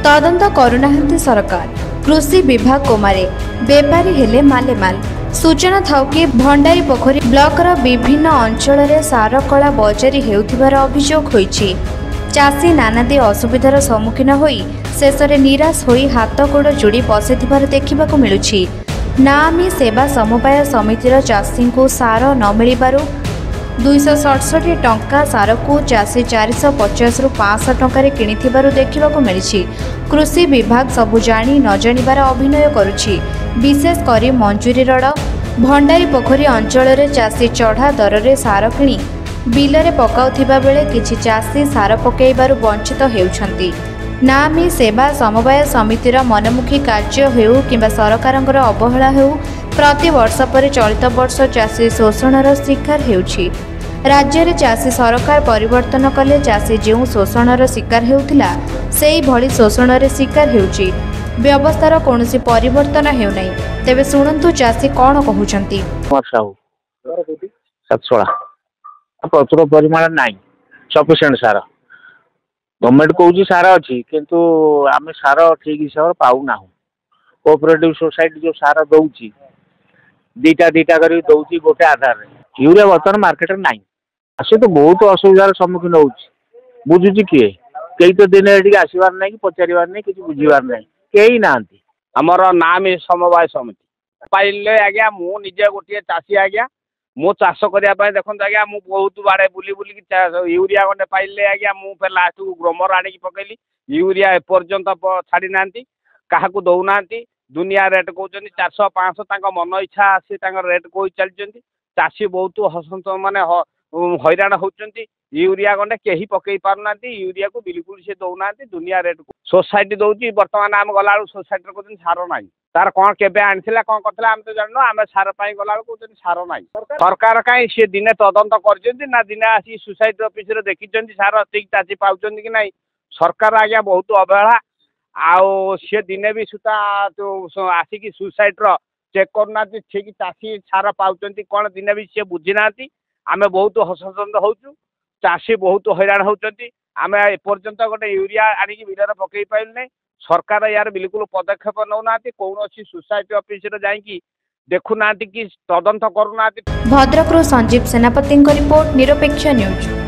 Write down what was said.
तदंत करुनाहांती सरकार कृषि विभाग कोमारे बेपारी हेले मालेमाल। सूचना थाउ कि भंडारी पोखरी ब्लॉकर विभिन्न अंचल में सार कला बजारी हेउथिबार अभियोग होईछि। चाषी नानादी असुविधार सम्मुखीन होई शेषरे निराश होई हाथ गोड़ जोड़ी बसिथिबार देखिबाकू मिलुछि। नामी सेवा समवाय समितिर चाषी को सार न मिलिबारु 267 टंका सार को चाषी 450 रु 500 टंका किणिथिबारु देखिबाकू मिलिछि। कृषि विभाग सबु जानी न जानिबार अभिनय करुछि। विशेष करी मंजूरी रड़ भंडारी पोखरी अंचल में चाषी चढ़ा दर में सार किणी बिलरे पकाउथिबा बेले किछि चाषी सार पकेइबारु वंचित हेउछन्ति। नामी सेवा समवाय समितिर मनमुखी कार्य हेउ किंबा सरकारंकर अवहेला हेउ प्रति वर्ष पर चलित वर्ष चाषी शोषणर शिकार हेउछि। राज्य में चाषी सरकार परिवर्तन कले चाषी जो शोषणर शिकार हेउथिला सेही भली शोषणर शिकार हेउछि। व्यवस्थार कौनसी परिवर्तन हेउनाई। तेबे सुनंतु चाषी कौन कहउछन्ति। प्रचुर परिमाण नाई सफिशिएंट सार गवर्नमेंट कौची सार अच्छी किंतु आम सार ठीक हिसाब से पाऊना। कोऑपरेटिव सोसाइटी जो सार दौची दीटा दीटा कर दौची गोटे आधार यूरिया बर्तमान मार्केट में नाई आसे तो बहुत असुविधार सम्मुखीन हो बुझुची किए कई तो दिन आसबार ना कि पचार ना कि बुझार ना कई ना आमर नाम समवाय समिति पाइले आज्ञा मु निजे गोटे चाषी आज्ञा मो चाष करने देखो आज्ञा मु बहुत बाड़े बुली बुलिक यूरिया गंडे पाइले आज्ञा मु फिर लास्ट को ग्रोमर आनिक पकईली यूरिया एपर्यंत छाड़ी ना क्या दौना दुनिया रेट कहते 400 500 मन इच्छा सी रेट कही चलती चाषी बहुत हसंत माने हैरान होती यूरिया गंडे कहीं पकई पारना यूरिया को बिल्कुल से दौना दुनिया रेट सोसाइटी दौर बर्तमान आम गला सोसाइटी कहते सार ना तार कौन के आनी कौन करता आम तो जानू आम सार गला कहते सार ना सरकार कहीं सी दिने तदंत कर दिने आसी सोसाइटी ऑफिस देखी सार ठीक चाषी पाँच कि ना सरकार आज्ञा बहुत अवहेला आउ सी दिने भी सुधा तो आसिक सोसाइटी चेक करना ठीक चाषी सार पाँच कौन दिने भी सी बुझी ना आम बहुत हसंत हो चाषी बहुत हैरान होती आम एपर्यंत गोटे यूरिया आनिक बिलर पकई पाइल सरकार यार बिल्कुल पदक्षेप नौना कौन सोसाइटी ऑफिस जाइकी देखुना कि तदंत करूना। भद्रकରୁ संजीव सेनापति रिपोर्ट निरपेक्ष न्यूज।